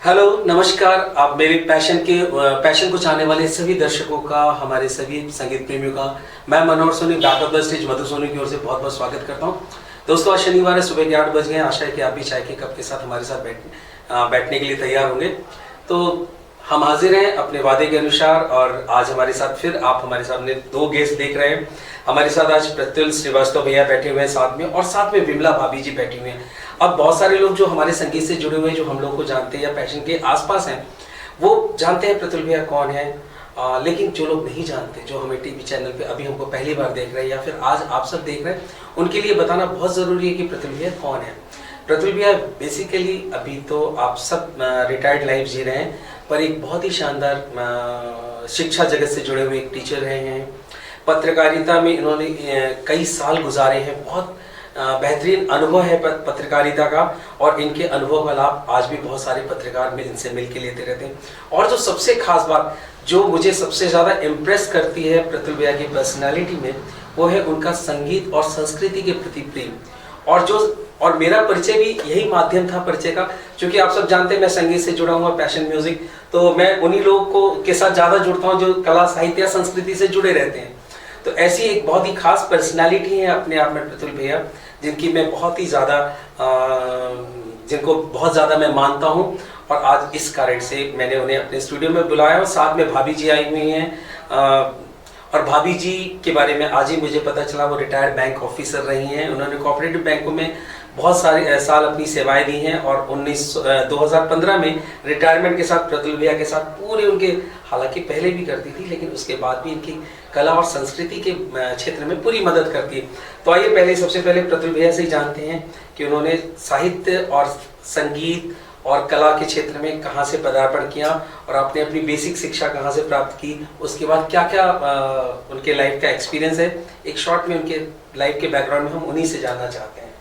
Hello नमस्कार। आप मेरे पैशन को चाहने वाले सभी दर्शकों का, हमारे सभी संगीत प्रेमियों का मैं Manohar Soni back of the stage Madhu Soni की ओर से बहुत बहुत स्वागत करता हूं। दोस्तों, आज शनिवार है, सुबह के 8 बज गए। आशा है कि आप भी चाय के कप के साथ हमारे साथ बैठने के लिए तैयार होंगे। तो हम हाजिर हैं अपने वादे के अनुसार, और आज हमारे साथ फिर आप हमारे सामने दो गेस्ट देख रहे हैं। हमारे साथ आज प्रत्युल श्रीवास्तव भैया बैठे हुए हैं साथ में, और साथ में विमला भाभी जी बैठी हुई हैं। अब बहुत सारे लोग जो हमारे संगीत से जुड़े हुए हैं, जो हम लोग को जानते हैं या पैशन के आसपास हैं, वो जानते हैं प्रत्युल भैया कौन है। लेकिन जो लोग नहीं जानते, जो हमें टीवी चैनल पे अभी हमको पहली बार देख रहे हैं या फिर आज आप सब देख रहे हैं, उनके लिए बताना बहुत ज़रूरी है कि प्रत्युल भैया कौन है। प्रत्युल भैया बेसिकली अभी तो आप सब रिटायर्ड लाइफ जी रहे हैं, पर एक बहुत ही शानदार शिक्षा जगत से जुड़े हुए एक टीचर रहे हैं। पत्रकारिता में इन्होंने कई साल गुजारे हैं। बहुत बेहतरीन अनुभव है पत्रकारिता का, और इनके अनुभव का लाभ आज भी बहुत सारे पत्रकार इनसे मिल के लेते रहते हैं। और जो सबसे खास बात जो मुझे सबसे ज़्यादा इम्प्रेस करती है प्रत्युल भैया की पर्सनालिटी में, वो है उनका संगीत और संस्कृति के प्रति प्रेम। और मेरा परिचय भी यही माध्यम था परिचय का, क्योंकि आप सब जानते हैं मैं संगीत से जुड़ा हुआ, पैशन म्यूजिक, तो मैं उन्हीं लोगों को के साथ ज़्यादा जुड़ता हूँ जो कला साहित्य या संस्कृति से जुड़े रहते हैं। तो ऐसी एक बहुत ही खास पर्सनालिटी है अपने आप में प्रत्युल भैया, जिनको बहुत ज़्यादा मैं मानता हूँ। और आज इस कारण से मैंने उन्हें अपने स्टूडियो में बुलाया, और साथ में भाभी जी आई हुई हैं। और भाभी जी के बारे में आज ही मुझे पता चला, वो रिटायर्ड बैंक ऑफिसर रही हैं। उन्होंने कोऑपरेटिव बैंकों में बहुत सारे साल अपनी सेवाएं दी हैं, और 2015 में रिटायरमेंट के साथ प्रत्युल भैया के साथ पूरे उनके, हालांकि पहले भी करती थी लेकिन उसके बाद भी इनकी कला और संस्कृति के क्षेत्र में पूरी मदद करती है। तो आइए सबसे पहले प्रत्युल भैया से ही जानते हैं कि उन्होंने साहित्य और संगीत और कला के क्षेत्र में कहाँ से पदार्पण किया, और आपने अपनी बेसिक शिक्षा कहाँ से प्राप्त की, उसके बाद क्या क्या उनके लाइफ का एक्सपीरियंस है। एक शॉर्ट में उनके लाइफ के बैकग्राउंड में हम उन्हीं से जानना चाहते हैं।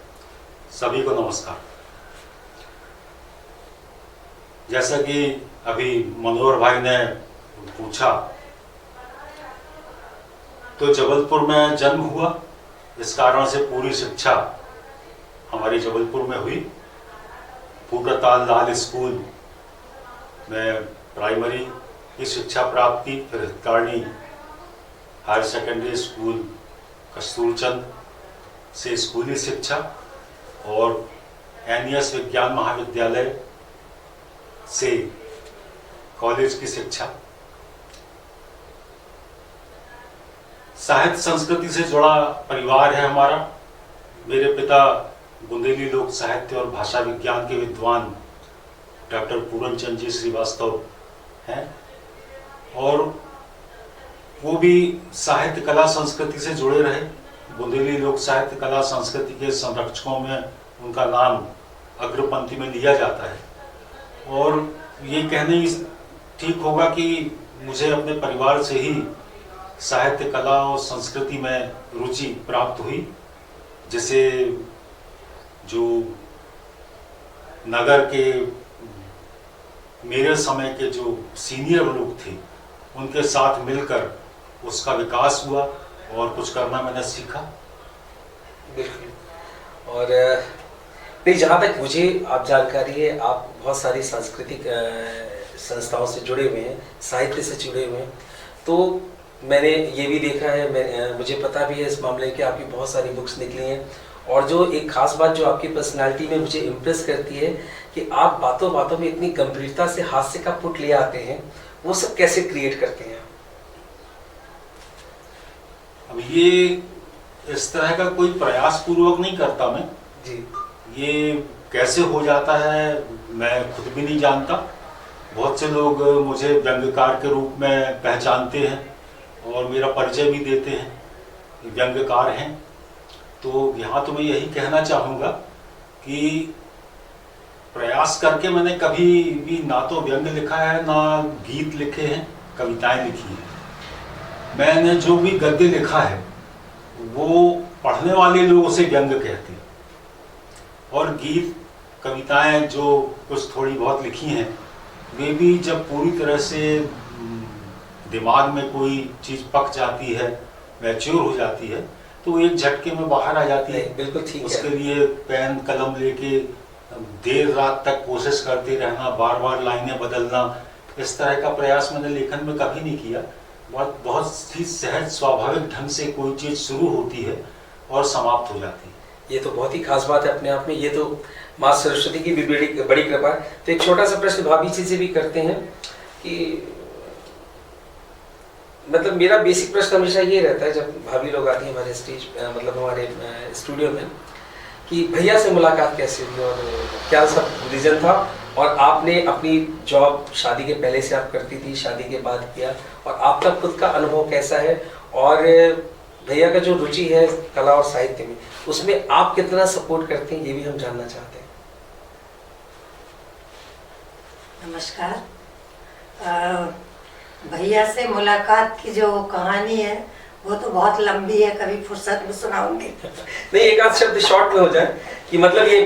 सभी को नमस्कार। जैसा कि अभी मनोहर भाई ने पूछा, तो जबलपुर में जन्म हुआ, इस कारण से पूरी शिक्षा हमारी जबलपुर में हुई। फूटताल लाल स्कूल में प्राइमरी की शिक्षा प्राप्त की, फिर हितकारणी हायर सेकेंडरी स्कूल कस्तूरचंद से स्कूली शिक्षा, और एनईएस विज्ञान महाविद्यालय से कॉलेज की शिक्षा। साहित्य संस्कृति से जुड़ा परिवार है हमारा। मेरे पिता बुंदेली लोक साहित्य और भाषा विज्ञान के विद्वान डॉक्टर पूरन चंद जी श्रीवास्तव हैं, और वो भी साहित्य कला संस्कृति से जुड़े रहे। बुंदेली लोक साहित्य कला संस्कृति के संरक्षकों में उनका नाम अग्रपंक्ति में लिया जाता है। और ये कहने ठीक होगा कि मुझे अपने परिवार से ही साहित्य कला और संस्कृति में रुचि प्राप्त हुई, जिसे जो नगर के मेरे समय के जो सीनियर लोग थे, उनके साथ मिलकर उसका विकास हुआ और कुछ करना मैंने सीखा। बिल्कुल। और नहीं, जहाँ तक मुझे आप जानकारी है, आप बहुत सारी सांस्कृतिक संस्थाओं से जुड़े हुए हैं, साहित्य से जुड़े हुए हैं। तो मैंने ये भी देखा है, मुझे पता भी है इस मामले की, आपकी बहुत सारी बुक्स निकली हैं। और जो एक खास बात जो आपकी पर्सनालिटी में मुझे इम्प्रेस करती है कि आप बातों बातों में इतनी गंभीरता से हास्य का पुट ले आते हैं, वो सब कैसे क्रिएट करते हैं? अब ये इस तरह का कोई प्रयास पूर्वक नहीं करता मैं जी। ये कैसे हो जाता है मैं खुद भी नहीं जानता। बहुत से लोग मुझे व्यंग्यकार के रूप में पहचानते हैं और मेरा परिचय भी देते हैं, व्यंग्यकार हैं। तो यहाँ तो मैं यही कहना चाहूँगा कि प्रयास करके मैंने कभी भी ना तो व्यंग्य लिखा है, ना गीत लिखे हैं, कविताएं लिखी हैं। मैंने जो भी गद्य लिखा है वो पढ़ने वाले लोग उसे व्यंग्य कहते हैं, और गीत कविताएं जो कुछ थोड़ी बहुत लिखी हैं, वे भी जब पूरी तरह से दिमाग में कोई चीज़ पक जाती है, मैच्योर हो जाती है, तो एक झटके में बाहर आ जाती है। बिल्कुल ठीक है। उसके लिए पेन कलम लेके देर रात तक कोशिश करते रहना, बार बार लाइनें बदलना, इस तरह का प्रयास मैंने लेखन में कभी नहीं किया। बहुत ही सहज स्वाभाविक ढंग से कोई चीज़ शुरू होती है और समाप्त हो जाती है। ये तो बहुत ही खास बात है अपने आप में, ये तो माँ सरस्वती की भी बड़ी बड़ी कृपा है। तो एक छोटा सा प्रश्न भाभी जी से भी करते हैं कि मतलब मेरा बेसिक प्रश्न हमेशा ये रहता है जब भाभी लोग आती हैं हमारे स्टेज मतलब हमारे स्टूडियो में कि भैया से मुलाकात कैसे हुई और क्या सब रीज़न था, और आपने अपनी जॉब शादी के पहले से आप करती थी, शादी के बाद किया, और आपका खुद का अनुभव कैसा है, और भैया का जो रुचि है कला और साहित्य में उसमें आप कितना सपोर्ट करते हैं, ये भी हम जानना चाहते हैं। नमस्कार। भैया से मुलाकात की जो कहानी है वो तो बहुत लंबी है, कभी फुर्सत में सुनाऊंगी। नहीं, एक आध शब्द शॉर्ट में हो जाए कि मतलब ये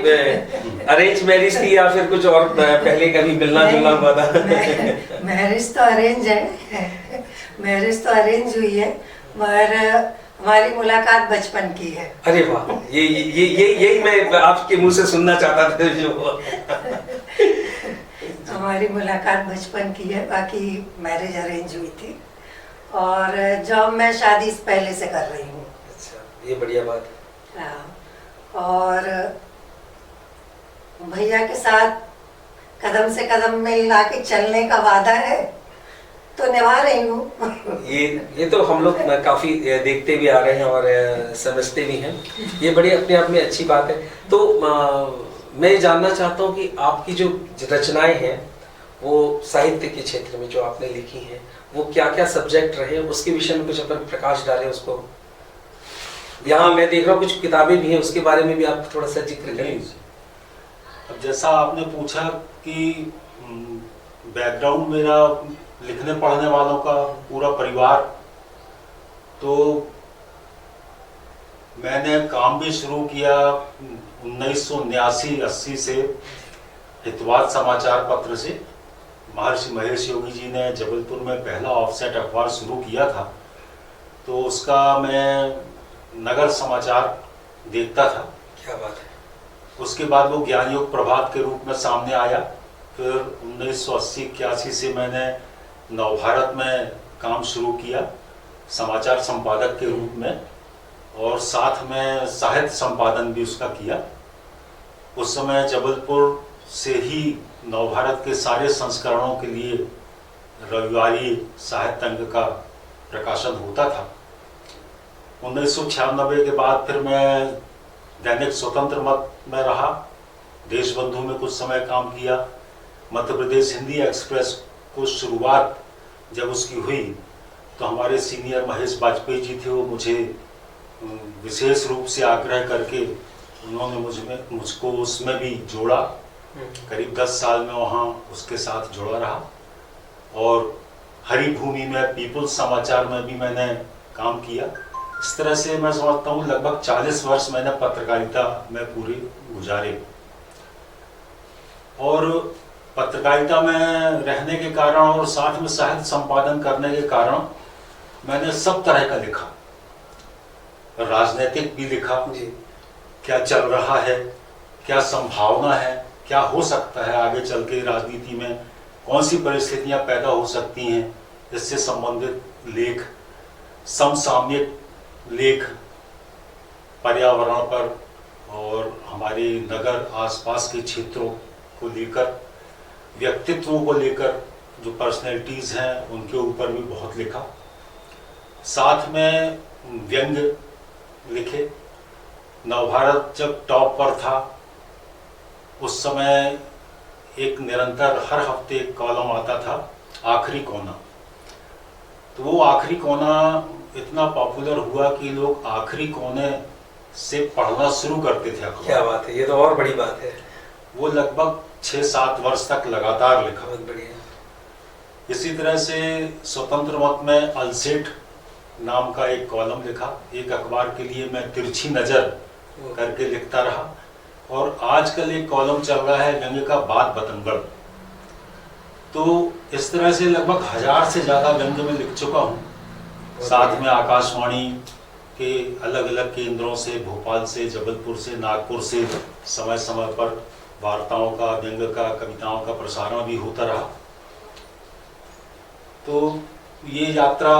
अरेंज मैरिज थी या फिर कुछ और पहले कभी मिलना जुलना हुआ था? मैरिज तो अरेंज है, मैरिज तो अरेंज हुई है, मगर हमारी मुलाकात बचपन की है। अरे वाह, ये यही मैं आपके मुंह से सुनना चाहता था जो हमारी मुलाकात बचपन की है, बाकी मैरिज अरेंज हुई थी, और जॉब मैं शादी से पहले से कर रही हूँ। अच्छा, ये बढ़िया बात है। हाँ, और भैया के साथ कदम से कदम मिला के चलने का वादा है तो निभा रही हूँ। ये तो हम लोग काफी देखते भी आ रहे हैं और समझते भी हैं, ये बड़ी अपने आप में अच्छी बात है। तो मैं जानना चाहता हूँ कि आपकी जो रचनाएं हैं वो साहित्य के क्षेत्र में जो आपने लिखी हैं वो क्या क्या सब्जेक्ट रहे, उसके विषय में कुछ अपन प्रकाश डालें उसको। यहाँ मैं देख रहा हूँ कुछ किताबें भी हैं, उसके बारे में भी आप थोड़ा सा जिक्र करें। अब जैसा आपने पूछा कि बैकग्राउंड मेरा लिखने पढ़ने वालों का पूरा परिवार, तो मैंने काम भी शुरू किया 1979-80 से हितवाद समाचार पत्र से। महर्षि महेश योगी जी ने जबलपुर में पहला ऑफसेट अखबार शुरू किया था, तो उसका मैं नगर समाचार देखता था। क्या बात है। उसके बाद वो ज्ञान योग प्रभात के रूप में सामने आया। फिर 1980-81 से मैंने नवभारत में काम शुरू किया समाचार संपादक के रूप में, और साथ में साहित्य संपादन भी उसका किया। उस समय जबलपुर से ही नवभारत के सारे संस्करणों के लिए रविवारी साहित्य अंग का प्रकाशन होता था। 1996 के बाद फिर मैं दैनिक स्वतंत्र मत में रहा, देशबंधु में कुछ समय काम किया। मध्य प्रदेश हिंदी एक्सप्रेस को शुरुआत जब उसकी हुई तो हमारे सीनियर महेश वाजपेयी जी थे, वो मुझे विशेष रूप से आग्रह करके उन्होंने मुझको उसमें भी जोड़ा। करीब 10 साल में वहाँ उसके साथ जुड़ा रहा, और हरी भूमि में पीपुल्स समाचार में भी मैंने काम किया। इस तरह से मैं समझता हूँ लगभग 40 वर्ष मैंने पत्रकारिता में पूरे गुजारे, और पत्रकारिता में रहने के कारण और साथ में साहित्य संपादन करने के कारण मैंने सब तरह का लिखा। राजनीतिक भी लिखा जी, क्या चल रहा है, क्या संभावना है, क्या हो सकता है आगे चल के राजनीति में, कौन सी परिस्थितियां पैदा हो सकती हैं, इससे संबंधित लेख, समसामयिक लेख पर्यावरण पर और हमारे नगर आसपास के क्षेत्रों को लेकर, व्यक्तित्वों को लेकर, जो पर्सनैलिटीज़ हैं उनके ऊपर भी बहुत लिखा। साथ में व्यंग लिखे। नवभारत जब टॉप पर था उस समय एक निरंतर हर हफ्ते एक कॉलम आता था, आखिरी कोना। तो वो आखिरी कोना इतना पॉपुलर हुआ कि लोग आखिरी कोने से पढ़ना शुरू करते थे। क्या बात है, ये तो और बड़ी बात है। वो लगभग 6-7 वर्ष तक लगातार लिखा। बहुत बढ़िया। इसी तरह से स्वतंत्र मत में अलसेट नाम का एक कॉलम लिखा। एक अखबार के लिए मैं तिरछी नज़र करके लिखता रहा, और आजकल एक कॉलम चल रहा है व्यंग्य का बात बतंगड़। तो इस तरह से लगभग 1000 से ज़्यादा व्यंग्य में लिख चुका हूँ। साथ में आकाशवाणी के अलग अलग केंद्रों से, भोपाल से, जबलपुर से, नागपुर से समय समय पर वार्ताओं का, व्यंग का, कविताओं का प्रसारण भी होता रहा। तो ये यात्रा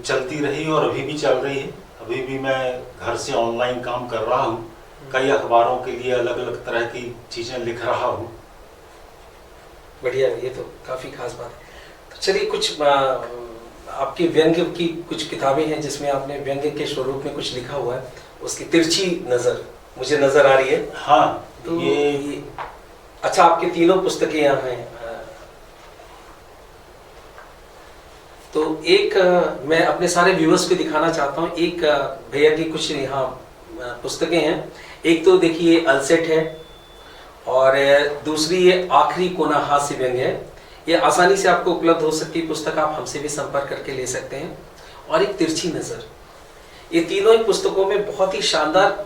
चलती रही और अभी भी चल रही है। अभी भी मैं घर से ऑनलाइन काम कर रहा हूँ, कई अखबारों के लिए अलग अलग तरह की चीज़ें लिख रहा हूँ। बढ़िया, ये तो काफ़ी खास बात है। तो चलिए, कुछ आपकी व्यंग्य की कुछ किताबें हैं जिसमें आपने व्यंग्य के स्वरूप में कुछ लिखा हुआ है, उसकी तिरछी नज़र मुझे नज़र आ रही है। हाँ, तो ये अच्छा, आपकी तीनों पुस्तकें यहाँ हैं। तो एक मैं अपने सारे व्यूअर्स को दिखाना चाहता हूँ। एक भैया की कुछ यहाँ पुस्तकें हैं। एक तो देखिए अलसेट है, और दूसरी ये आखिरी कोना हास्य व्यंग्य है। ये आसानी से आपको उपलब्ध हो सकती है पुस्तक, आप हमसे भी संपर्क करके ले सकते हैं। और एक तिरछी नज़र, ये तीनों ही पुस्तकों में बहुत ही शानदार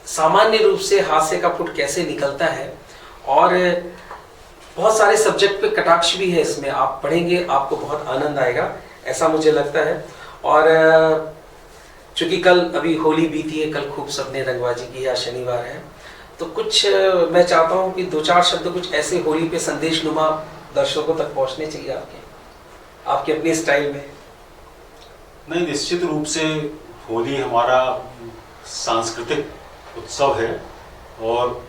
सामान्य रूप से हास्य का पुट कैसे निकलता है, और बहुत सारे सब्जेक्ट पे कटाक्ष भी है इसमें। आप पढ़ेंगे आपको बहुत आनंद आएगा, ऐसा मुझे लगता है। और चूंकि कल अभी होली बीती है, कल खूब सबने रंगबाजी की, आज शनिवार है, तो कुछ मैं चाहता हूँ कि 2-4 शब्द कुछ ऐसे होली पे संदेशनुमा दर्शकों तक पहुँचने चाहिए आपके अपने स्टाइल में। नहीं, निश्चित रूप से होली हमारा सांस्कृतिक उत्सव है, और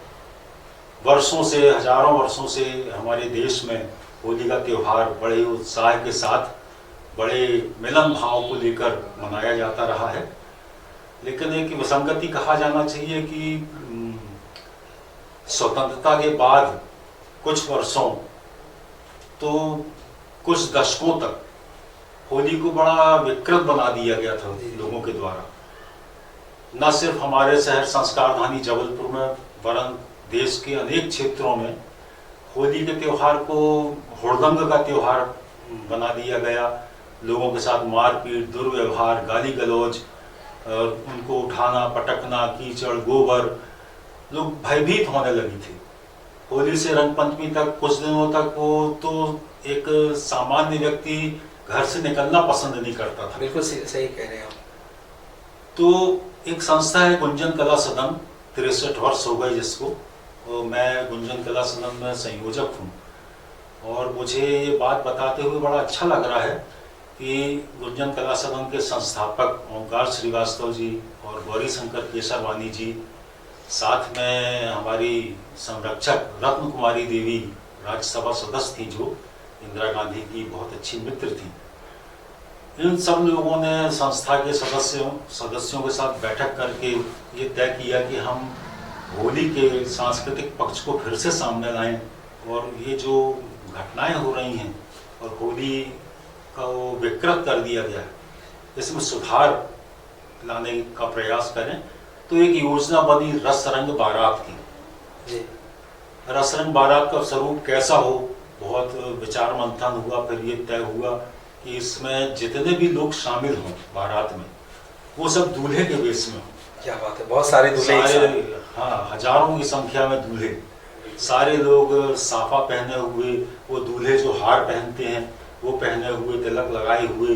वर्षों से, हजारों वर्षों से हमारे देश में होली का त्यौहार बड़े उत्साह के साथ, बड़े मिलन भाव को लेकर मनाया जाता रहा है। लेकिन एक विसंगति कहा जाना चाहिए कि स्वतंत्रता के बाद कुछ वर्षों, तो कुछ दशकों तक होली को बड़ा विकृत बना दिया गया था लोगों के द्वारा। न सिर्फ हमारे शहर संस्कारधानी जबलपुर में, वरन देश के अनेक क्षेत्रों में होली के त्यौहार को हुड़दंग का त्यौहार बना दिया गया। लोगों के साथ मारपीट, दुर्व्यवहार, गाली गलौज, उनको उठाना, पटकना, कीचड़, गोबर, लोग भयभीत होने लगी थी। होली से रंग पंचमी तक कुछ दिनों तक वो तो एक सामान्य व्यक्ति घर से निकलना पसंद नहीं करता था। बिल्कुल सही कह रहे हैं आप। तो एक संस्था है गुंजन कला सदन, 63 वर्ष हो गए जिसको, और मैं गुंजन कला सदन में संयोजक हूँ। और मुझे ये बात बताते हुए बड़ा अच्छा लग रहा है कि गुंजन कला सदन के संस्थापक ओंकार श्रीवास्तव जी और गौरी शंकर केसरवानी जी, साथ में हमारी संरक्षक रत्न कुमारी देवी राज्यसभा सदस्य थी, जो इंदिरा गांधी की बहुत अच्छी मित्र थी। इन सब लोगों ने संस्था के सदस्यों के साथ बैठक करके ये तय किया कि हम होली के सांस्कृतिक पक्ष को फिर से सामने लाएं, और ये जो घटनाएं हो रही हैं और होली का वो विकृत कर दिया गया है, इसमें सुधार लाने का प्रयास करें। तो एक योजना बनी रसरंग बारात की। रसरंग बारात का स्वरूप कैसा हो, बहुत विचार मंथन हुआ, फिर ये तय हुआ कि इसमें जितने भी लोग शामिल हों बारात में, वो सब दूल्हे के वेश में हों। क्या बात है, बहुत सारे दूल्हे। हाँ, हजारों की संख्या में दूल्हे, सारे लोग साफा पहने हुए, वो दूल्हे जो हार पहनते हैं वो पहने हुए, तिलक लगाए हुए,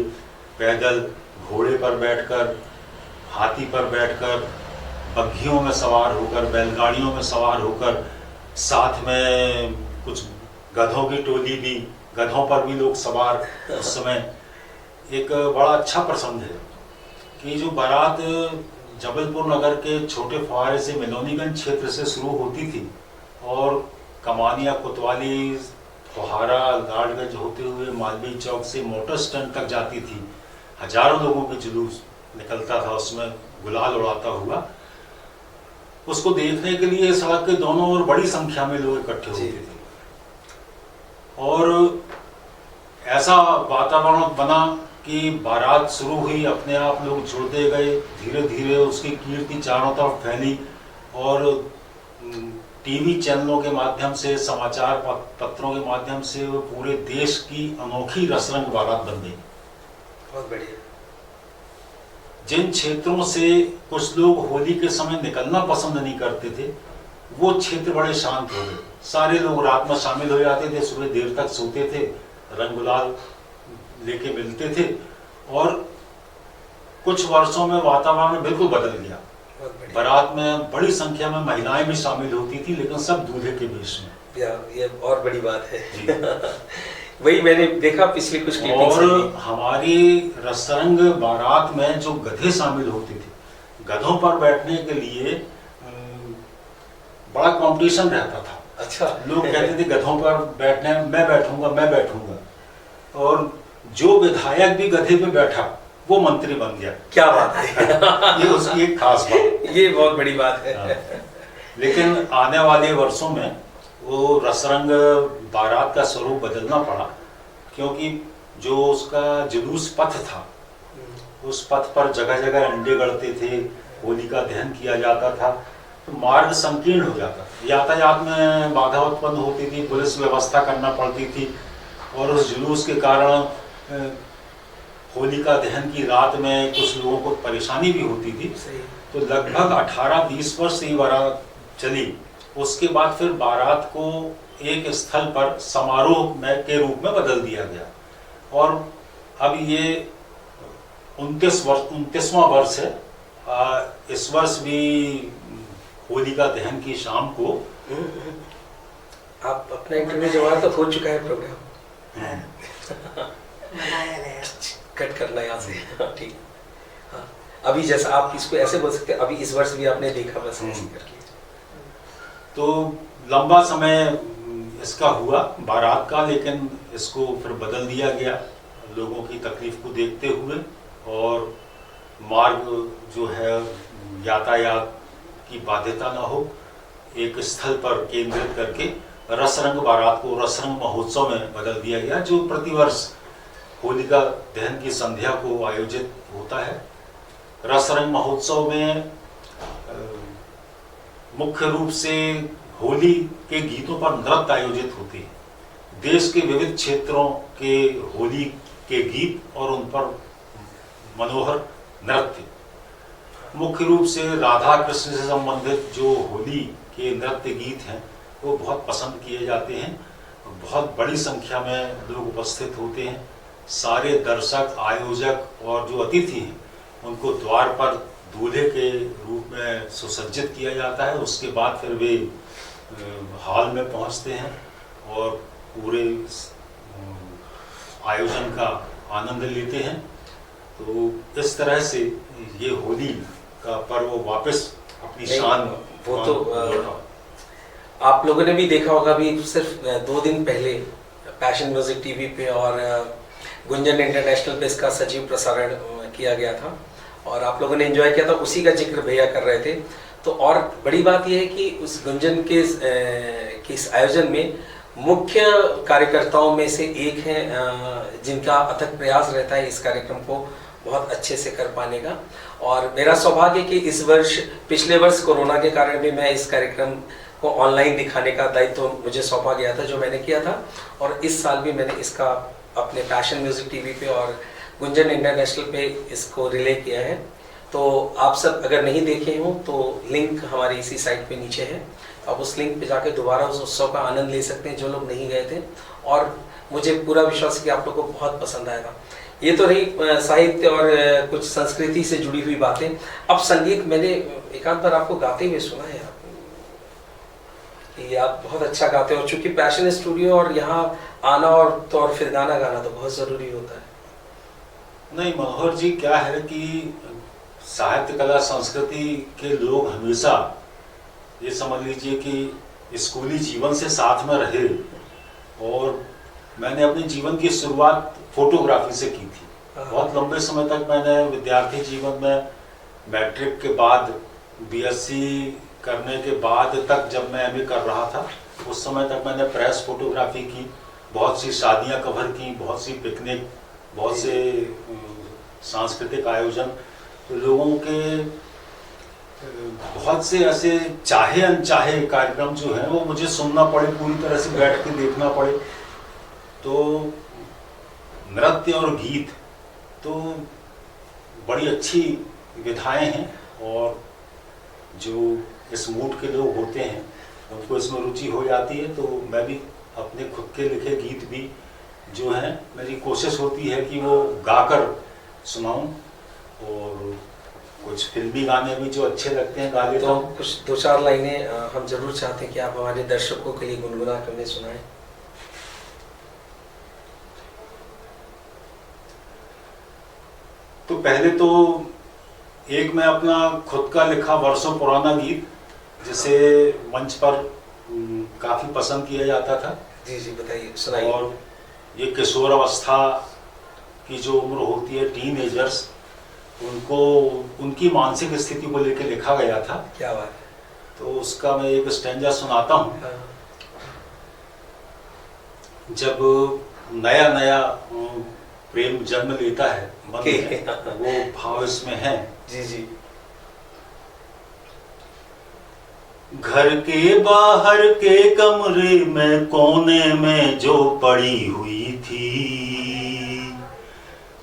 पैदल घोड़े पर बैठकर, हाथी पर बैठकर, बग्घियों में सवार होकर, बैलगाड़ियों में सवार होकर, साथ में कुछ गधों की टोली भी, गधों पर भी लोग सवार। उस समय एक बड़ा अच्छा प्रसंग है कि जो बारात जबलपुर नगर के छोटे फुहारे से मिलोनीगंज क्षेत्र से शुरू होती थी और कमानिया, कोतवाली, फुहारा, लाडगंज होते हुए मालवीय चौक से मोटर स्टैंड तक जाती थी। हजारों लोगों के जुलूस निकलता था, उसमें गुलाल उड़ाता हुआ। उसको देखने के लिए सड़क के दोनों ओर बड़ी संख्या में लोग इकट्ठे होते थे, और ऐसा वातावरण बना कि बारात शुरू हुई, अपने आप लोग जुड़ते गए, धीरे धीरे उसकी कीर्ति चारों तरफ फैली, और टीवी चैनलों के माध्यम से, समाचार पत्रों के माध्यम से वो पूरे देश की अनोखी रसरंग बारात बन गई। बहुत बढ़िया। जिन क्षेत्रों से कुछ लोग होली के समय निकलना पसंद नहीं करते थे, वो क्षेत्र बड़े शांत हो गए। सारे लोग रात में शामिल हो जाते थे, सुबह देर तक सोते थे, रंग गुलाल लेके मिलते थे, और कुछ वर्षों में वातावरण बिल्कुल बदल गया। बहुत बढ़िया। बारात में बड़ी संख्या में महिलाएं भी शामिल होती थी, लेकिन सब दूल्हे के वेश में। ये और बड़ी बात है। जी। वही मैंने देखा पिछली कुछ clippings और में भी। हमारी रसरंग बारात में जो गधे शामिल होते थे, गधों पर बैठने के लिए बड़ा कंपटीशन रहता था। अच्छा। लोग कहते थे गधों पर बैठने, मैं बैठूंगा। और जो विधायक भी गधे पे बैठा वो मंत्री बन गया। क्या बात है। ये उसकी एक खास बात। ये बहुत बड़ी बात है। हाँ। लेकिन आने वाले वर्षों में वो रसरंग बारात का स्वरूप बदलना पड़ा, क्योंकि जो उसका जुलूस पथ था, उस पथ पर जगह जगह अंडे गड़ते थे, होली का दहन किया जाता था, तो मार्ग संकीर्ण हो जाता था, यातायात में बाधा उत्पन्न होती थी, पुलिस व्यवस्था करना पड़ती थी। और उस जुलूस के कारण होली का दहन की रात में कुछ लोगों को परेशानी भी होती थी। सही। तो लगभग 18-20 वर्ष ये बारात चली। उसके बाद फिर बारात को एक स्थल पर समारोह में के रूप में बदल दिया गया, और अब ये 29वां वर्ष है। इस वर्ष भी होली का दहन की शाम को आप अपना इंटरव्यू जवाब तो हो चुका है प्रोग्राम। मनाया गया। कट करना यहाँ से। ठीक। हाँ, अभी जैसा आप इसको ऐसे बोल सकते हैं, अभी इस वर्ष भी आपने देखा बस ऐसे करके। तो लंबा समय इसका हुआ बारात का, लेकिन इसको फिर बदल दिया गया लोगों की तकलीफ को देखते हुए, और मार्ग जो है यातायात की बाध्यता ना हो, एक स्थल पर केंद्रित करके रसरंग बारात को रसरंग महोत्सव में बदल दिया गया, जो प्रतिवर्ष होलिका दहन की संध्या को आयोजित होता है। रसरंग महोत्सव में मुख्य रूप से होली के गीतों पर नृत्य आयोजित होते हैं। देश के विविध क्षेत्रों के होली के गीत और उन पर मनोहर नृत्य, मुख्य रूप से राधा कृष्ण से संबंधित जो होली के नृत्य गीत हैं वो बहुत पसंद किए जाते हैं। बहुत बड़ी संख्या में लोग उपस्थित होते हैं। सारे दर्शक, आयोजक और जो अतिथि हैं उनको द्वार पर दूल्हे के रूप में सुसज्जित किया जाता है। उसके बाद फिर वे हॉल में पहुंचते हैं और पूरे आयोजन का आनंद लेते हैं। तो इस तरह से ये होली का पर्व वापस अपनी शान, वो तो आप लोगों ने भी देखा होगा, अभी सिर्फ 2 दिन पहले पैशन म्यूजिक टीवी पे और गुंजन इंटरनेशनल पे इसका सजीव प्रसारण किया गया था, और आप लोगों ने एंजॉय किया था। उसी का जिक्र भैया कर रहे थे। तो और बड़ी बात यह है कि उस गुंजन के इस आयोजन में मुख्य कार्यकर्ताओं में से एक हैं जिनका अथक प्रयास रहता है इस कार्यक्रम को बहुत अच्छे से कर पाने का। और मेरा सौभाग्य कि इस वर्ष, पिछले वर्ष कोरोना के कारण भी मैं इस कार्यक्रम को ऑनलाइन दिखाने का दायित्व मुझे सौंपा गया था, जो मैंने किया था। और इस साल भी मैंने इसका अपने पैशन म्यूजिक टीवी पे और गुंजन इंटरनेशनल पे इसको रिले किया है। तो आप सब अगर नहीं देखे हो तो लिंक हमारी इसी साइट पे नीचे है, आप उस लिंक पे जाकर दोबारा उस उत्सव का आनंद ले सकते हैं जो लोग नहीं गए थे। और मुझे पूरा विश्वास है कि आप लोग को बहुत पसंद आएगा। ये तो रही साहित्य और कुछ संस्कृति से जुड़ी हुई बातें। अब संगीत, मैंने एक आध बार आपको गाते हुए सुना है कि आप बहुत अच्छा गाते हो। और चूंकि पैशन स्टूडियो और यहाँ आना और फिर गाना गाना तो बहुत ज़रूरी होता है। नहीं मनोहर जी, क्या है कि साहित्य, कला, संस्कृति के लोग हमेशा, ये समझ लीजिए कि स्कूली जीवन से साथ में रहे। और मैंने अपने जीवन की शुरुआत फोटोग्राफी से की थी। बहुत लंबे समय तक मैंने विद्यार्थी जीवन में, मैट्रिक के बाद, बीएससी करने के बाद तक जब मैं एमए कर रहा था, उस समय तक मैंने प्रेस फोटोग्राफी की, बहुत सी शादियां कवर की, बहुत सी पिकनिक, बहुत से सांस्कृतिक आयोजन। तो लोगों के बहुत से ऐसे चाहे अनचाहे कार्यक्रम जो हैं वो मुझे सुनना पड़े, पूरी तरह से बैठ के देखना पड़े। तो नृत्य और गीत तो बड़ी अच्छी विधाएं हैं, और जो इस मूड के लोग होते हैं उनको इसमें रुचि हो जाती है। तो मैं भी अपने खुद के लिखे गीत भी जो हैं, मेरी कोशिश होती है कि वो गाकर सुनाऊं। और कुछ फिल्मी गाने भी जो अच्छे लगते हैं गा लेता तो हूँ। कुछ दो चार लाइनें हम जरूर चाहते हैं कि आप हमारे दर्शकों के लिए गुनगुना कर उन्हें सुनाएं। तो पहले तो एक मैं अपना खुद का लिखा वर्षों पुराना गीत जिसे मंच पर काफी पसंद किया जाता था, जी जी बताइए, सुनाइए। और ये किशोर अवस्था की जो उम्र होती है, टीनेजर्स, उनको उनकी मानसिक स्थिति को लेकर लिखा गया था। क्या बात है। तो उसका मैं एक स्टैंजा सुनाता हूँ। हाँ, जब नया नया प्रेम जन्म लेता है मन Okay. में, वो भाव इसमें है। जी जी। घर के बाहर के कमरे में कोने में जो पड़ी हुई थी,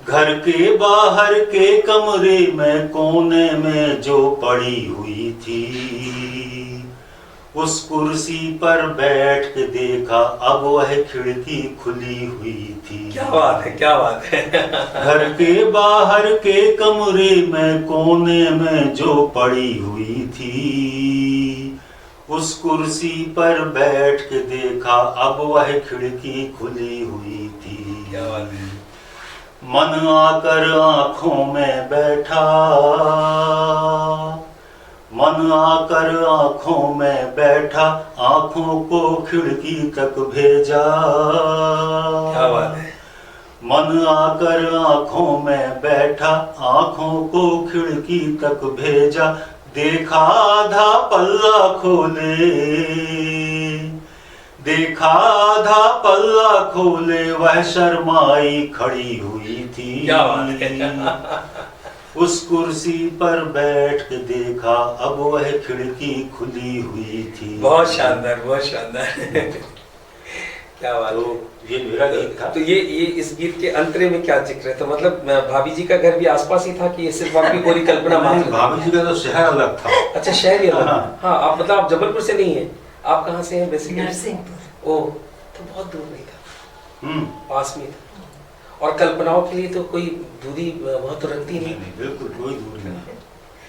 घर के बाहर के कमरे में कोने में जो पड़ी हुई थी, उस कुर्सी पर बैठ के देखा अब वह खिड़की खुली हुई थी। क्या बात है, क्या बात है। घर के बाहर के कमरे में कोने में जो पड़ी हुई थी, उस कुर्सी पर बैठ के देखा अब वह खिड़की खुली हुई थी। क्या बात है। मन आकर आंखों में बैठा, मन आकर आंखों में बैठा, आंखों को खिड़की तक भेजा। क्या बात है। मन आकर आंखों में बैठा, आंखों को खिड़की तक भेजा, देखा आधा पल्ला खोले, देखा आधा पल्ला खोले, वह शर्माई खड़ी हुई थी। क्या बात है। उस कुर्सी पर बैठ के देखा अब वह खिड़की खुली हुई थी। बहुत शानदार, बहुत शानदार। क्या बात है। तो ये मेरा गीत था। तो ये इस गीत के अंतरे में क्या जिक्र है? तो मतलब भाभी जी का घर भी आसपास ही था कि ये सिर्फ आपकी पूरी कल्पना मात्र थी? भाभी जी का तो शहर अलग था। अच्छा, शहर ही अलग। हाँ। हाँ, आप मतलब आप जबलपुर से नहीं है, आप कहाँ से हैं बेसिकली? नरसिंहपुर। ओह, तो बहुत दूर नहीं था, पास में था। और कल्पनाओं के लिए तो कोई दूरी वहाँ तो रखती नहीं। नहीं, बिल्कुल कोई दूरी नहीं।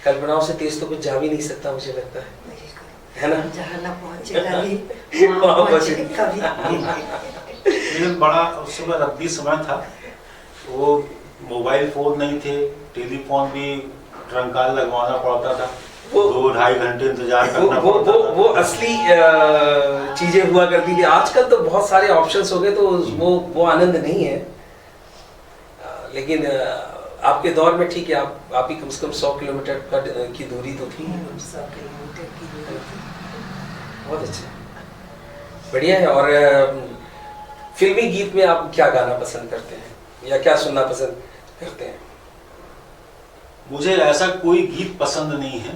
कल्पनाओं से तेज तो कुछ जा भी नहीं सकता, मुझे लगता है ना? जहाँ ना पहुँचे कभी, वहाँ पहुँचे कभी। लेकिन बड़ा उस समय रद्दी समय था, वो मोबाइल फोन नहीं थे, टेलीफोन भी ट्रंकाल लगवाना पड़ता था, वो 2-2.5 घंटे इंतजार करना वो पड़ता था। वो असली चीजें हुआ करती थी। आजकल तो बहुत सारे ऑप्शंस हो गए, तो वो आनंद नहीं है। लेकिन आपके दौर में ठीक है, आप ही कम से कम 100 किलोमीटर की दूरी तो थी। 100 किलोमीटर की दूरी थी। बहुत अच्छा, बढ़िया है। और फिल्मी गीत में आप क्या गाना पसंद करते हैं या क्या सुनना पसंद करते हैं? मुझे ऐसा कोई गीत पसंद नहीं है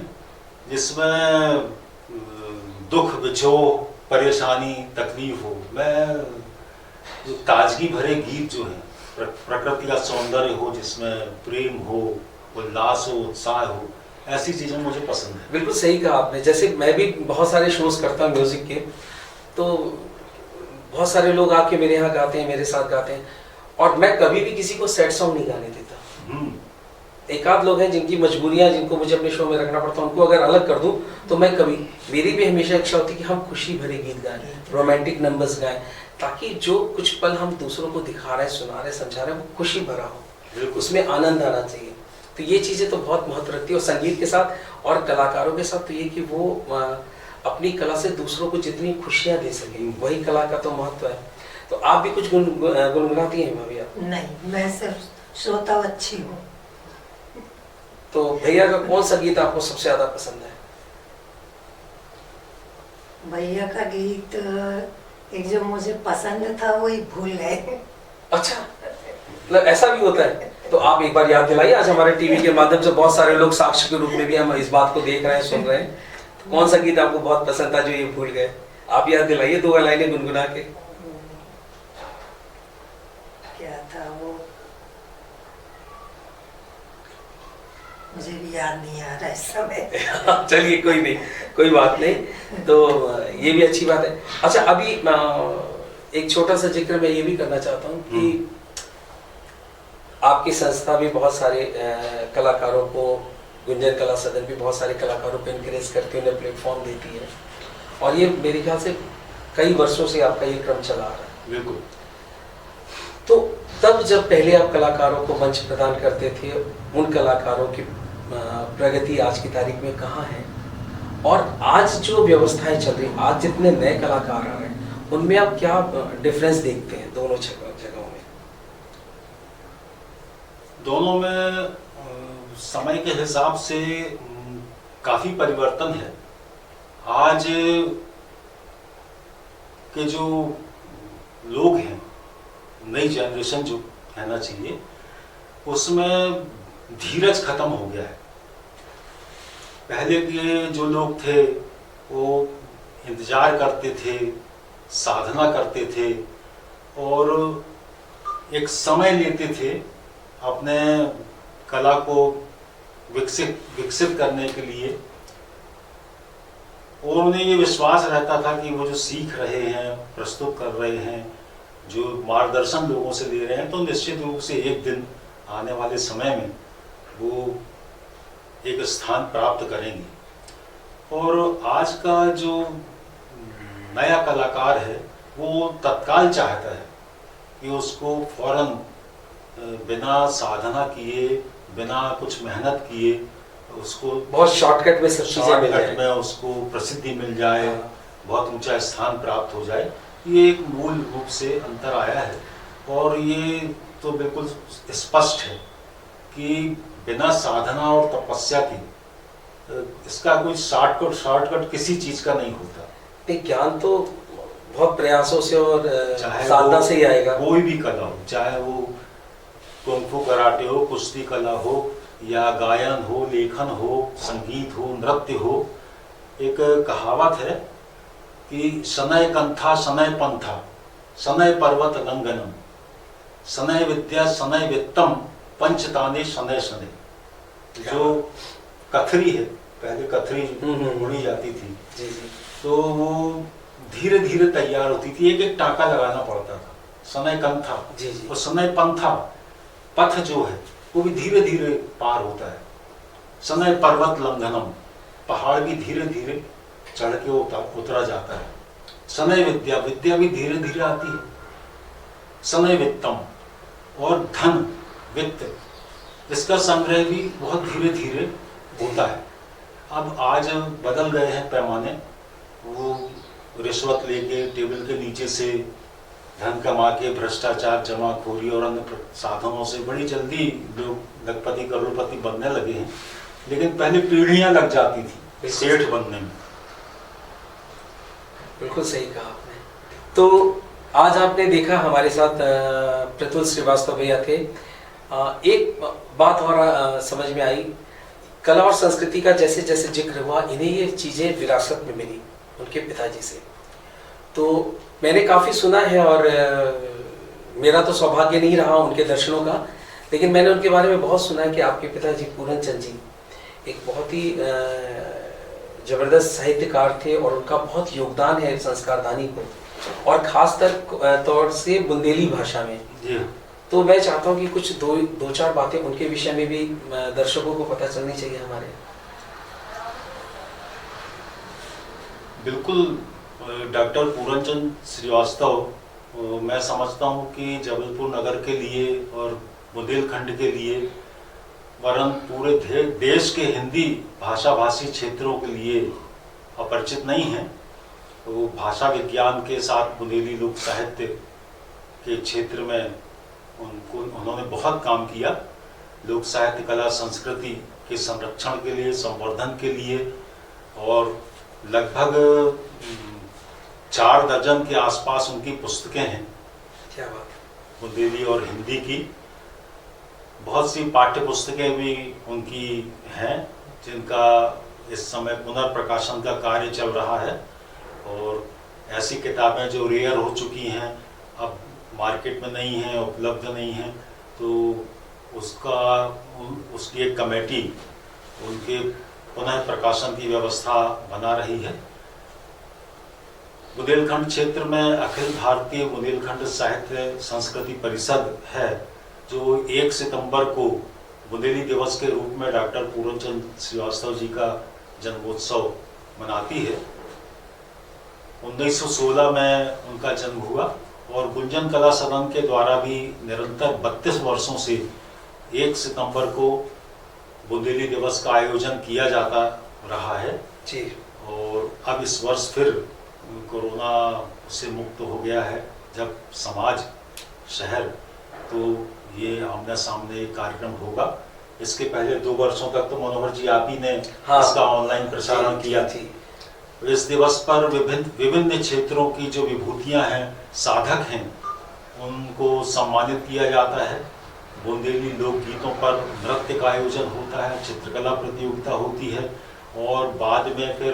जिसमें दुख, विछोह, परेशानी, तकलीफ हो। मैं जो ताजगी भरे गीत जो हैं, प्रकृति का सौंदर्य हो, जिसमें प्रेम हो, उल्लास हो, उत्साह हो, ऐसी चीजें मुझे पसंद है। बिल्कुल सही कहा आपने। जैसे मैं भी बहुत सारे शोज करता हूँ म्यूजिक के, तो बहुत सारे लोग आके मेरे यहाँ गाते हैं, मेरे साथ गाते हैं, और मैं कभी भी किसी को सैड सॉन्ग नहीं गाने देता। एक आध लोग हैं जिनकी मजबूरियां, जिनको मुझे अपने शो में रखना पड़ता है, उनको अगर अलग कर दूं तो मैं कभी, मेरी भी हमेशा इच्छा होती है कि हम खुशी भरे गीत गाएं, रोमांटिक नंबर्स गाएं, ताकि जो कुछ पल हम दूसरों को दिखा रहे हैं, सुना रहे हैं, समझा रहे हैं, वो खुशी भरा हो, उसमें आनंद आना चाहिए। तो ये चीज़ें तो बहुत महत्व रखती है। और संगीत के साथ और कलाकारों के साथ तो ये कि वो अपनी कला से दूसरों को जितनी खुशियाँ दे सके, वही कला का तो महत्व है। तो आप भी कुछ गुनगुनाती हैं भाभी आप? नहीं, मैं सिर्फ श्रोता अच्छी हूँ। तो भैया का कौन सा गीत आपको सबसे ज्यादा पसंद है? भैया का गीत एक जो मुझे पसंद था वही भूल गए। अच्छा, मतलब ऐसा भी होता है? तो आप एक बार याद दिलाइए। आज हमारे टीवी के माध्यम से बहुत सारे लोग साक्षी के रूप में भी हम इस बात को देख रहे हैं, सुन रहे हैं। तो कौन सा गीत आपको बहुत पसंद था जो ये भूल गए? आप याद दिलाइए 2 लाइनें गुनगुना के। क्या था वो, मुझे भी याद नहीं आ रहा इस समय। चलिए कोई नहीं, कोई बात नहीं। तो ये भी अच्छी बात है। अच्छा, अभी एक छोटा सा जिक्र मैं ये भी करना चाहता हूँ कि आपकी संस्था भी बहुत सारे कलाकारों को गुंजन कला सदन भी बहुत सारे कलाकारों को इनकरेज करती है, उन्हें प्लेटफॉर्म देती है, और ये मेरे ख्याल से कई वर्षों से आपका ये क्रम चला आ रहा है। बिल्कुल। तो तब जब पहले आप कलाकारों को मंच प्रदान करते थे, उन कलाकारों की प्रगति आज की तारीख में कहाँ है, और आज जो व्यवस्थाएं चल रही, आज जितने नए कलाकार आ रहे हैं, उनमें आप क्या डिफरेंस देखते हैं दोनों जगहों में? दोनों में समय के हिसाब से काफी परिवर्तन है। आज के जो लोग हैं, नई जनरेशन जो कहना चाहिए, उसमें धीरज खत्म हो गया है। पहले के जो लोग थे वो इंतजार करते थे, साधना करते थे और एक समय लेते थे अपने कला को विकसित करने के लिए, और उन्हें ये विश्वास रहता था कि वो जो सीख रहे हैं, प्रस्तुत कर रहे हैं, जो मार्गदर्शन लोगों से ले रहे हैं, तो निश्चित रूप से एक दिन आने वाले समय में वो एक स्थान प्राप्त करेंगे। और आज का जो नया कलाकार है वो तत्काल चाहता है कि उसको फौरन बिना साधना किए, बिना कुछ मेहनत किए, उसको बहुत शॉर्टकट में सब चीजें मिल जाए, में उसको प्रसिद्धि मिल जाए, बहुत ऊंचा स्थान प्राप्त हो जाए। ये एक मूल रूप से अंतर आया है, और ये तो बिल्कुल स्पष्ट है कि बिना साधना और तपस्या के इसका कोई शॉर्टकट किसी चीज का नहीं होता। ज्ञान तो बहुत प्रयासों से और साधना से ही आएगा। कोई भी कला हो, चाहे वो कुंग फू कराटे हो, कुश्ती कला हो, या गायन हो, लेखन हो, संगीत हो, नृत्य हो। एक कहावत है कि शनय कंथा शनय पंथा शनय पर्वत लंघनम शनय विद्या शनय वित्तम पंचताने शनय शनय। जो कथरी है, पहले कथरी बुनी जाती थी, तो वो धीरे धीरे तैयार होती थी, एक एक टाका लगाना पड़ता था। शनय कंथा और शनय पंथा, पथ जो है वो भी धीरे धीरे पार होता है। शनय पर्वत लंघनम, पहाड़ भी धीरे धीरे चढ़ के उतरा जाता है। शनय विद्या, विद्या भी धीरे धीरे आती है। शनय वित्तम, और धन वित्त, इसका संग्रह भी बहुत धीरे धीरे होता है। अब आज बदल गए हैं पैमाने, वो रिश्वत लेके टेबल के नीचे से धन कमा के भ्रष्टाचार, जमाखोरी और अन्य साधनों से बड़ी जल्दी लोग लखपति करोड़पति बनने लगे हैं, लेकिन पहले पीढ़ियां लग जाती थी सेठ बनने में। बिल्कुल सही कहा आपने। तो आज आपने देखा हमारे साथ प्रतुल श्रीवास्तव भैया थे। एक बात और समझ में आई, कला और संस्कृति का जैसे जैसे जिक्र हुआ, इन्हें ये चीजें विरासत में मिली उनके पिताजी से। तो मैंने काफी सुना है, और मेरा तो सौभाग्य नहीं रहा उनके दर्शनों का, लेकिन मैंने उनके बारे में बहुत सुना है कि आपके पिताजी पूरन चंद जी एक बहुत ही जबरदस्त साहित्यकार थे, और उनका बहुत योगदान है संस्कारदानी को, और खास तौर से बुंदेली भाषा में। तो मैं चाहता हूँ कि कुछ दो चार बातें उनके विषय में भी दर्शकों को पता चलनी चाहिए हमारे। बिल्कुल। डॉक्टर पूरन चंद श्रीवास्तव मैं समझता हूँ कि जबलपुर नगर के लिए और बुंदेलखंड के लिए, वरन पूरे देश के हिंदी भाषा भाषी क्षेत्रों के लिए अपरिचित नहीं है। तो भाषा विज्ञान के साथ बुंदेली लोक साहित्य के क्षेत्र में उन्होंने बहुत काम किया। लोक साहित्य, कला, संस्कृति के संरक्षण के लिए, संवर्धन के लिए, और लगभग 4 दर्जन के आसपास उनकी पुस्तकें हैं। क्या बात। बुंदेली और हिंदी की बहुत सी पाठ्य पुस्तकें भी उनकी हैं, जिनका इस समय पुनर्प्रकाशन का कार्य चल रहा है। और ऐसी किताबें जो रेयर हो चुकी हैं, अब मार्केट में नहीं हैं, उपलब्ध नहीं हैं, तो उसकी एक कमेटी उनके पुनः प्रकाशन की व्यवस्था बना रही है। बुंदेलखंड क्षेत्र में अखिल भारतीय बुंदेलखंड साहित्य संस्कृति परिषद है, जो 1 सितंबर को बुंदेली दिवस के रूप में डॉक्टर पूर्णचंद श्रीवास्तव जी का जन्मोत्सव मनाती है। 1916 में उनका जन्म हुआ और गुंजन कला सदन के द्वारा भी निरंतर 32 वर्षों से 1 सितंबर को बुंदेली दिवस का आयोजन किया जाता रहा है जी। और अब इस वर्ष फिर कोरोना से मुक्त हो गया है। जब समाज शहर तो ये आमने सामने कार्यक्रम होगा। इसके पहले 2 वर्षों तक तो मनोहर जी आप ही ने इसका ऑनलाइन प्रसारण किया थी। इस दिवस पर विभिन्न क्षेत्रों की जो विभूतियां हैं, साधक हैं, उनको सम्मानित किया जाता है। बुंदेली लोकगीतों पर नृत्य का आयोजन होता है, चित्रकला प्रतियोगिता होती है और बाद में फिर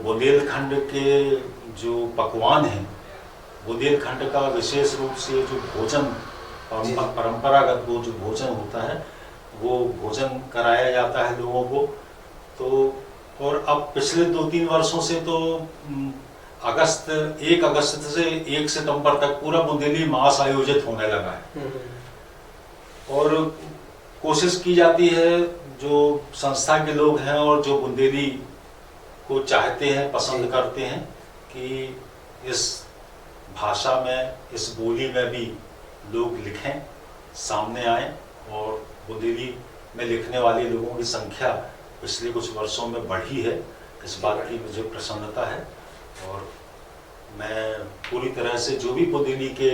बुंदेलखंड के जो पकवान हैं, बुंदेलखंड का विशेष रूप से जो भोजन परंपरागत वो जो भोजन होता है वो भोजन कराया जाता है लोगों को। तो और अब पिछले 2-3 वर्षों से तो 1 अगस्त से 1 सितंबर तक पूरा बुंदेली मास आयोजित होने लगा है और कोशिश की जाती है जो संस्था के लोग हैं और जो बुंदेली को चाहते हैं, पसंद करते हैं कि इस भाषा में, इस बोली में भी लोग लिखें, सामने आए और बुंदेली में लिखने वाले लोगों की संख्या पिछले कुछ वर्षों में बढ़ी है। इस बात की मुझे प्रसन्नता है और मैं पूरी तरह से जो भी बुंदेली के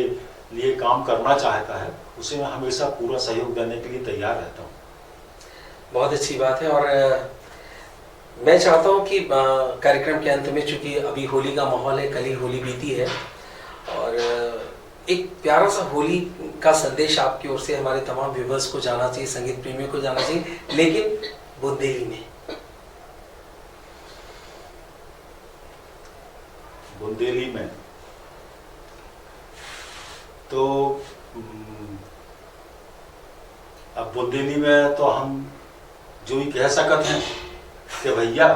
लिए काम करना चाहता है उसे मैं हमेशा पूरा सहयोग देने के लिए तैयार रहता हूँ। बहुत अच्छी बात है और मैं चाहता हूँ कि कार्यक्रम के अंत में, चूंकि अभी होली का माहौल है, कल ही होली बीती है और एक प्यारा सा होली का संदेश आपकी ओर से हमारे तमाम व्यूअर्स को जाना चाहिए, संगीत प्रेमियों को जाना चाहिए, लेकिन बुंदेली में। बुंदेली में तो अब बुंदेली में तो हम जो ही कह सकते हैं कि भैया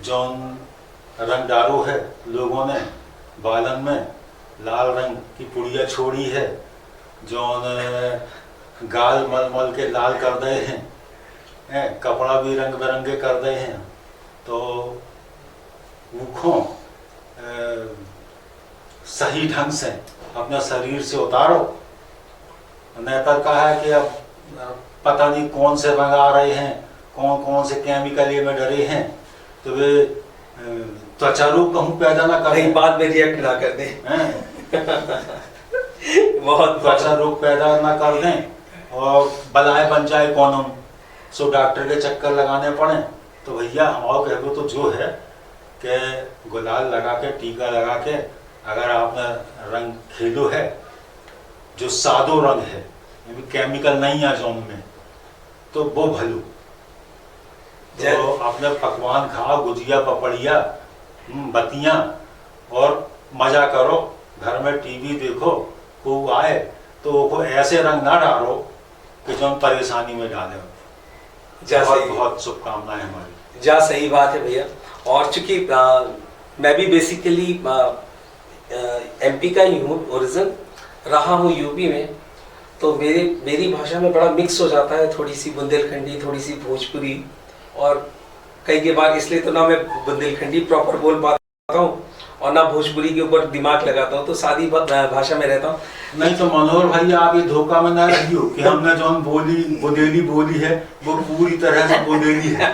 जौन रंग डारो है लोगों ने बालन में, लाल रंग की पुड़िया छोड़ी है, जौन गाल मल मल के लाल कर दे हैं, कपड़ा भी रंग बिरंगे कर दे हैं। तो ऊखों सही ढंग से अपने शरीर से उतारो। नेता कहा है कि अब पता नहीं कौन से रंग आ रहे हैं, कौन कौन से केमिकल में डरे हैं, तो वे त्वचा रोग कहूँ पैदा ना करें, बाद में रिएक्ट ना कर दें बहुत त्वचा रोग पैदा ना कर दें और बलाएं बन जाए कौन सो डॉक्टर के चक्कर लगाने पड़े। तो भैया हमारे कहते तो जो है कि गुलाल लगा के, टीका लगा के अगर आपने रंग खेलो है जो सादो रंग है, केमिकल नहीं है जो उनमें, तो वो भलो। तो अपने पकवान खाओ, गुजिया, पपड़िया, बत्तियां और मजा करो। घर में टीवी देखो, खूब आए तो वो ऐसे रंग ना डालो कि जो हम परेशानी में डाले। बहुत बहुत शुभकामनाएं हमारी। जा सही बात है भैया। और चूंकि मैं भी बेसिकली एमपी का ही हूँ, ओरिजिन रहा हूँ यूपी में, तो मेरी भाषा में बड़ा मिक्स हो जाता है, थोड़ी सी बुंदेलखंडी, थोड़ी सी भोजपुरी, और कई के बार इसलिए तो ना मैं बुंदेलखंडी प्रॉपर बोल पाता हूँ और ना भोजपुरी के ऊपर दिमाग लगाता हूँ, तो सादी भाषा में रहता हूँ। नहीं तो मनोहर भाई आप ये धोखा में ना रहियो कि हमने जो बुंदेली बोली है वो पूरी तरह से बुंदेली है।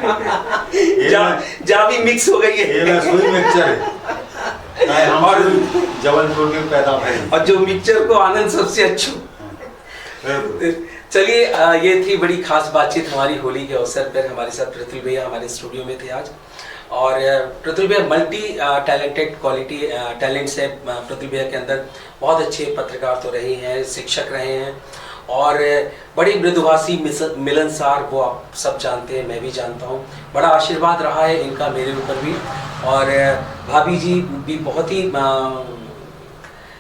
जा भी मिक्स हो गई है, ये सोई मिक्सचर है हमारे जबलपुर के पैदा भाई, और जो मिक्सचर को आनंद सबसे अच्छा। चलिए, ये थी बड़ी खास बातचीत हमारी होली के अवसर पर। हमारे साथ प्रतुल भैया हमारे स्टूडियो में थे आज, और प्रतुल भैया मल्टी टैलेंटेड क्वालिटी टैलेंट्स है प्रतुल भैया के अंदर। बहुत अच्छे पत्रकार तो रहे हैं, शिक्षक रहे हैं, और बड़ी मृदुभाषी, मिलनसार, वो आप सब जानते हैं, मैं भी जानता हूँ। बड़ा आशीर्वाद रहा है इनका मेरे ऊपर भी, और भाभी जी भी बहुत ही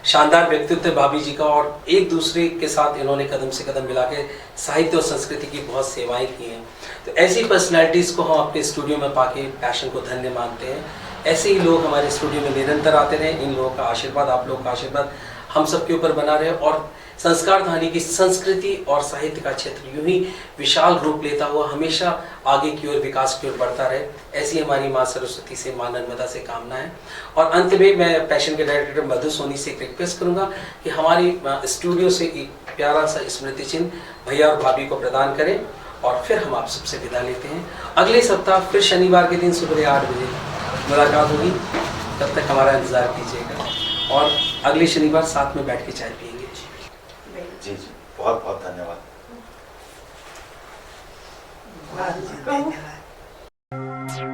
शानदार व्यक्तित्व है भाभी जी का, और एक दूसरे के साथ इन्होंने कदम से कदम मिला के साहित्य और संस्कृति की बहुत सेवाएं की हैं। तो ऐसी पर्सनैलिटीज़ को हम अपने स्टूडियो में पाके पैशन को धन्य मानते हैं। ऐसे ही लोग हमारे स्टूडियो में निरंतर आते रहे। इन लोगों का आशीर्वाद, आप लोगों का आशीर्वाद हम सबके ऊपर बना रहे, और संस्कार धानी की संस्कृति और साहित्य का क्षेत्र यूं ही विशाल रूप लेता हुआ हमेशा आगे की ओर विकास की ओर बढ़ता रहे, ऐसी हमारी माँ सरस्वती से, माँ नर्मदा से कामना है। और अंत में मैं पैशन के डायरेक्टर मधु सोनी से एक रिक्वेस्ट करूंगा कि हमारी स्टूडियो से एक प्यारा सा स्मृति चिन्ह भैया और भाभी को प्रदान करें और फिर हम आप सबसे विदा लेते हैं। अगले सप्ताह फिर शनिवार के दिन सुबह 8 बजे मुलाकात होगी, तब तक हमारा इंतजार कीजिएगा और अगले शनिवार साथ में बैठ के चाय पिएंगे। जी जी, बहुत बहुत धन्यवाद। बहुत धन्यवाद।